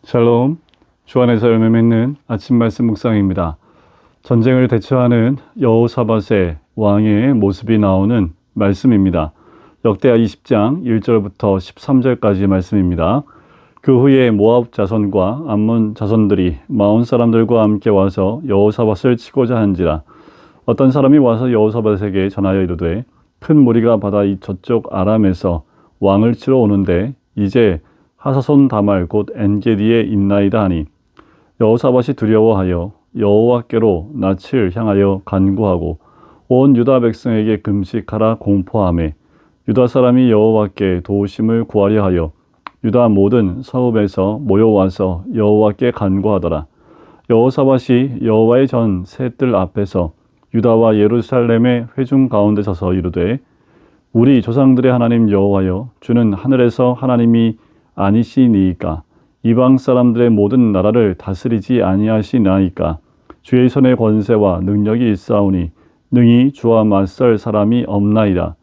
샬롬, 주 안에서 열매 맺는 아침 말씀 묵상입니다. 전쟁을 대처하는 여호사밧의 왕의 모습이 나오는 말씀입니다. 역대하 20장 1절부터 13절까지 말씀입니다. 그 후에 모압 자손과 암몬 자손들이 마온 사람들과 함께 와서 여호사밧을 치고자 한지라. 어떤 사람이 와서 여호사밧에게 전하여 이르되 큰 무리가 바다 이 저쪽 아람에서 왕을 치러 오는데 이제 하사손 다말 곧 엔게디에 있나이다 하니 여호사밧이 두려워하여 여호와께로 낯을 향하여 간구하고 온 유다 백성에게 금식하라 공포하매 유다 사람이 여호와께 도우심을 구하려 하여 유다 모든 성읍에서 모여와서 여호와께 간구하더라. 여호사밧이 여호와의 전 셋들 앞에서 유다와 예루살렘의 회중 가운데 서서 이르되 우리 조상들의 하나님 여호와여 주는 하늘에서 하나님이 아니시니이까 이방 사람들의 모든 나라를 다스리지 아니하시나이까 주의 손의 권세와 능력이 있사오니 능히 주와 맞설 사람이 없나이다.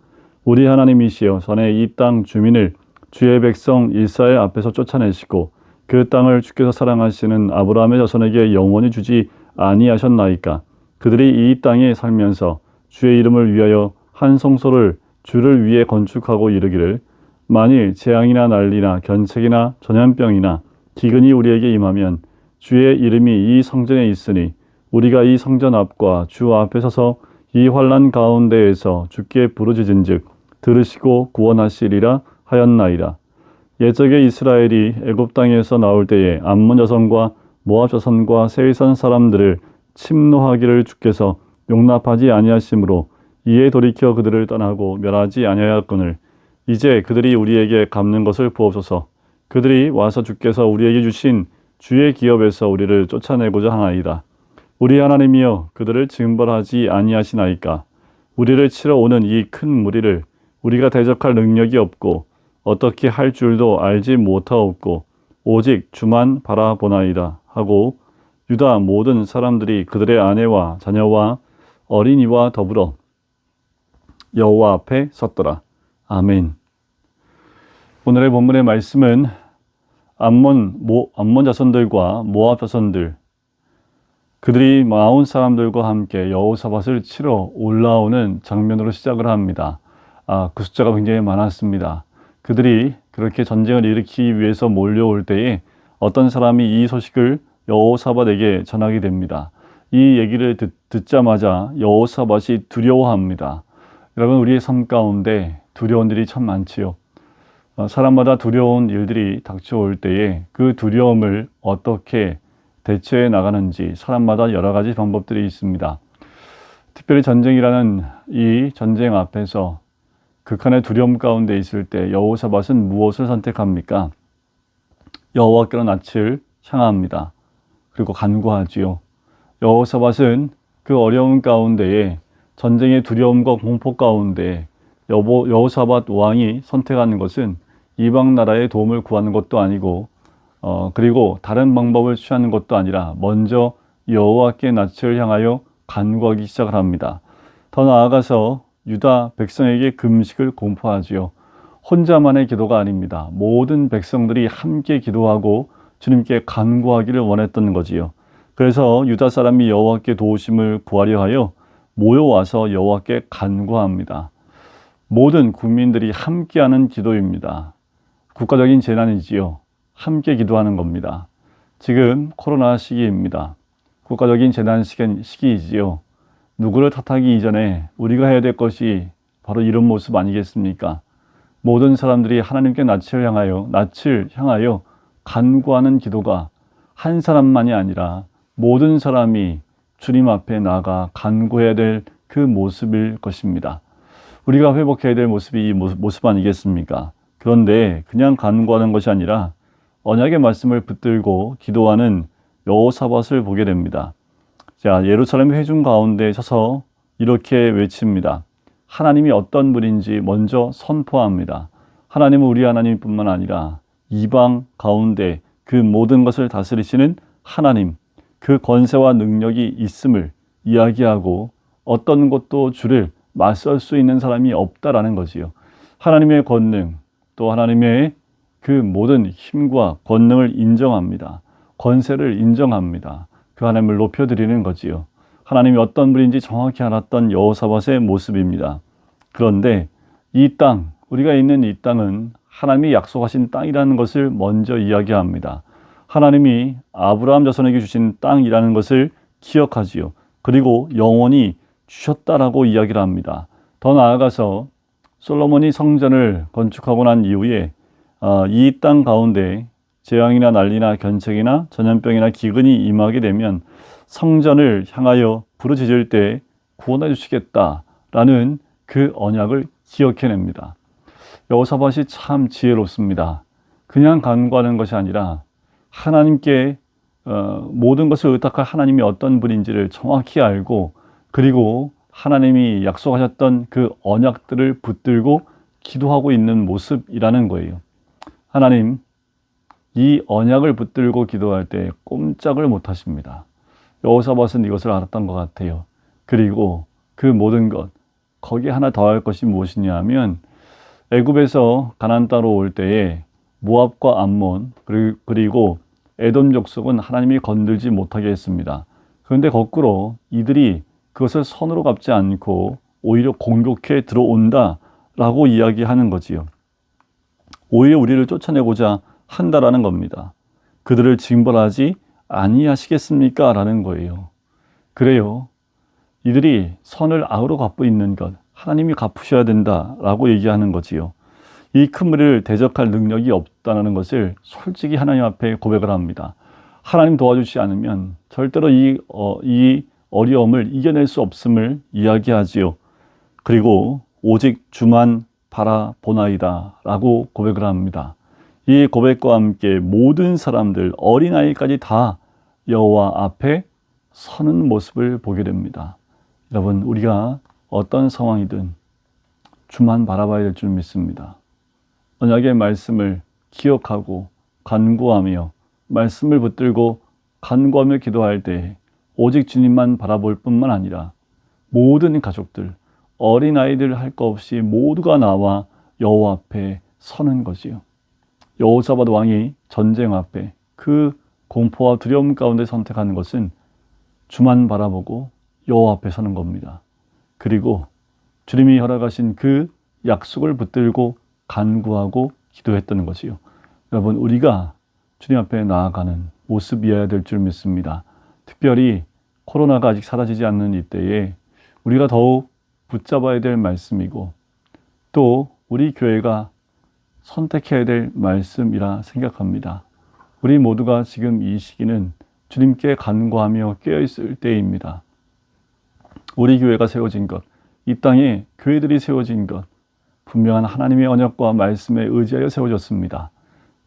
우리 하나님이시여 전에 이 땅 주민을 주의 백성 이스라엘 앞에서 쫓아내시고 그 땅을 주께서 사랑하시는 아브라함의 자손에게 영원히 주지 아니하셨나이까. 그들이 이 땅에 살면서 주의 이름을 위하여 한 성소를 주를 위해 건축하고 이르기를 만일 재앙이나 난리나 견책이나 전염병이나 기근이 우리에게 임하면 주의 이름이 이 성전에 있으니 우리가 이 성전 앞과 주 앞에 서서 이 환난 가운데에서 주께 부르짖은즉 들으시고 구원하시리라 하였나이다. 옛적에 이스라엘이 애굽 땅에서 나올 때에 암몬 자손과 모압 자손과 세일산 사람들을 침노하기를 주께서 용납하지 아니하심으로 이에 돌이켜 그들을 떠나고 멸하지 아니하였거늘 이제 그들이 우리에게 갚는 것을 부옵소서. 그들이 와서 주께서 우리에게 주신 주의 기업에서 우리를 쫓아내고자 하나이다. 우리 하나님이여 그들을 징벌하지 아니하시나이까. 우리를 치러 오는 이 큰 무리를 우리가 대적할 능력이 없고 어떻게 할 줄도 알지 못하옵고 오직 주만 바라보나이다 하고 유다 모든 사람들이 그들의 아내와 자녀와 어린이와 더불어 여호와 앞에 섰더라. 아멘. 오늘의 본문의 말씀은 암몬 자손들과 모압 자손들 그들이 마온 사람들과 함께 여호사밧을 치러 올라오는 장면으로 시작을 합니다. 그 숫자가 굉장히 많았습니다. 그들이 그렇게 전쟁을 일으키기 위해서 몰려올 때에 어떤 사람이 이 소식을 여호사밧에게 전하게 됩니다. 이 얘기를 듣자마자 여호사밧이 두려워합니다. 여러분, 우리의 삶 가운데 두려운 일이 참 많지요. 사람마다 두려운 일들이 닥쳐올 때에 그 두려움을 어떻게 대처해 나가는지 사람마다 여러 가지 방법들이 있습니다. 특별히 전쟁이라는 이 전쟁 앞에서 극한의 두려움 가운데 있을 때 여호사밧은 무엇을 선택합니까? 여호와께로 낯을 향합니다. 그리고 간구하지요. 여호사밧은 그 어려운 가운데에 전쟁의 두려움과 공포 가운데 여호사밧 왕이 선택하는 것은 이방 나라의 도움을 구하는 것도 아니고 그리고 다른 방법을 취하는 것도 아니라 먼저 여호와께 낯을 향하여 간구하기 시작을 합니다. 더 나아가서 유다 백성에게 금식을 공포하지요. 혼자만의 기도가 아닙니다. 모든 백성들이 함께 기도하고 주님께 간구하기를 원했던 거지요. 그래서 유다 사람이 여호와께 도우심을 구하려 하여 모여와서 여호와께 간구합니다. 모든 국민들이 함께하는 기도입니다. 국가적인 재난이지요. 함께 기도하는 겁니다. 지금 코로나 시기입니다. 국가적인 재난 시기이지요. 누구를 탓하기 이전에 우리가 해야 될 것이 바로 이런 모습 아니겠습니까? 모든 사람들이 하나님께 낯을 향하여 간구하는 기도가 한 사람만이 아니라 모든 사람이 주님 앞에 나가 간구해야 될 그 모습일 것입니다. 우리가 회복해야 될 모습이 이 모습 아니겠습니까? 그런데 그냥 간구하는 것이 아니라 언약의 말씀을 붙들고 기도하는 여호사밧을 보게 됩니다. 자, 예루살렘 회중 가운데 서서 이렇게 외칩니다. 하나님이 어떤 분인지 먼저 선포합니다. 하나님은 우리 하나님뿐만 아니라 이방 가운데 그 모든 것을 다스리시는 하나님, 그 권세와 능력이 있음을 이야기하고 어떤 것도 주를 맞설 수 있는 사람이 없다라는 거지요. 하나님의 권능, 또 하나님의 그 모든 힘과 권능을 인정합니다. 권세를 인정합니다. 그 하나님을 높여드리는 거지요. 하나님이 어떤 분인지 정확히 알았던 여호사밧의 모습입니다. 그런데 이 땅, 우리가 있는 이 땅은 하나님이 약속하신 땅이라는 것을 먼저 이야기합니다. 하나님이 아브라함 자손에게 주신 땅이라는 것을 기억하지요. 그리고 영원히 주셨다라고 이야기를 합니다. 더 나아가서 솔로몬이 성전을 건축하고 난 이후에 이 땅 가운데 재앙이나 난리나 견책이나 전염병이나 기근이 임하게 되면 성전을 향하여 부르짖을 때 구원해 주시겠다라는 그 언약을 기억해냅니다. 여호사밧이 참 지혜롭습니다. 그냥 간구하는 것이 아니라 하나님께 모든 것을 의탁할 하나님이 어떤 분인지를 정확히 알고, 그리고 하나님이 약속하셨던 그 언약들을 붙들고 기도하고 있는 모습이라는 거예요. 하나님, 이 언약을 붙들고 기도할 때 꼼짝을 못 하십니다. 여호사밧은 이것을 알았던 것 같아요. 그리고 그 모든 것, 거기에 하나 더 할 것이 무엇이냐 하면, 애굽에서 가나안 땅으로 올 때에 모압과 암몬 그리고 에돔 족속은 하나님이 건들지 못하게 했습니다. 그런데 거꾸로 이들이 그것을 선으로 갚지 않고 오히려 공격해 들어온다라고 이야기하는 거지요. 오히려 우리를 쫓아내고자 한다라는 겁니다. 그들을 징벌하지 아니하시겠습니까? 라는 거예요. 그래요. 이들이 선을 악으로 갚고 있는 것, 하나님이 갚으셔야 된다라고 얘기하는 거지요. 이 큰 무리를 대적할 능력이 없다는 것을 솔직히 하나님 앞에 고백을 합니다. 하나님 도와주지 않으면 절대로 이 어려움을 이겨낼 수 없음을 이야기하지요. 그리고 오직 주만 바라보나이다 라고 고백을 합니다. 이 고백과 함께 모든 사람들, 어린아이까지 다 여호와 앞에 서는 모습을 보게 됩니다. 여러분, 우리가 어떤 상황이든 주만 바라봐야 될 줄 믿습니다. 언약의 말씀을 기억하고 간구하며 말씀을 붙들고 간구하며 기도할 때 오직 주님만 바라볼 뿐만 아니라 모든 가족들, 어린아이들 할 것 없이 모두가 나와 여호와 앞에 서는 거지요. 여호사밧 왕이 전쟁 앞에 그 공포와 두려움 가운데 선택하는 것은 주만 바라보고 여호와 앞에 서는 겁니다. 그리고 주님이 허락하신 그 약속을 붙들고 간구하고 기도했다는 것이요. 여러분, 우리가 주님 앞에 나아가는 모습이어야 될 줄 믿습니다. 특별히 코로나가 아직 사라지지 않는 이때에 우리가 더욱 붙잡아야 될 말씀이고, 또 우리 교회가 선택해야 될 말씀이라 생각합니다. 우리 모두가 지금 이 시기는 주님께 간구하며 깨어있을 때입니다. 우리 교회가 세워진 것, 이 땅에 교회들이 세워진 것, 분명한 하나님의 언약과 말씀에 의지하여 세워졌습니다.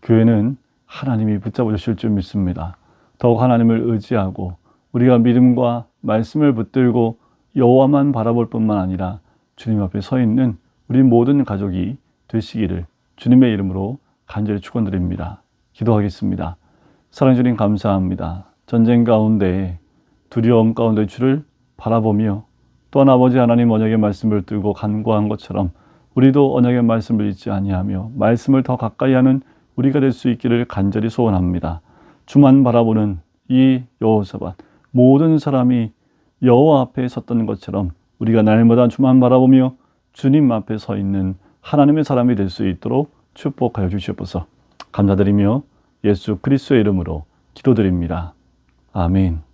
교회는 하나님이 붙잡아 주실 줄 믿습니다. 더욱 하나님을 의지하고 우리가 믿음과 말씀을 붙들고 여호와만 바라볼 뿐만 아니라 주님 앞에 서 있는 우리 모든 가족이 되시기를 주님의 이름으로 간절히 축원드립니다. 기도하겠습니다. 사랑해 주님 감사합니다. 전쟁 가운데 두려움 가운데 주를 바라보며 또한 아버지 하나님 언약의 말씀을 들고 간구한 것처럼 우리도 언약의 말씀을 잊지 아니하며 말씀을 더 가까이 하는 우리가 될 수 있기를 간절히 소원합니다. 주만 바라보는 이 여호사밧, 모든 사람이 여호와 앞에 섰던 것처럼 우리가 날마다 주만 바라보며 주님 앞에 서 있는 하나님의 사람이 될 수 있도록 축복하여 주시옵소서. 감사드리며 예수 그리스도의 이름으로 기도드립니다. 아멘.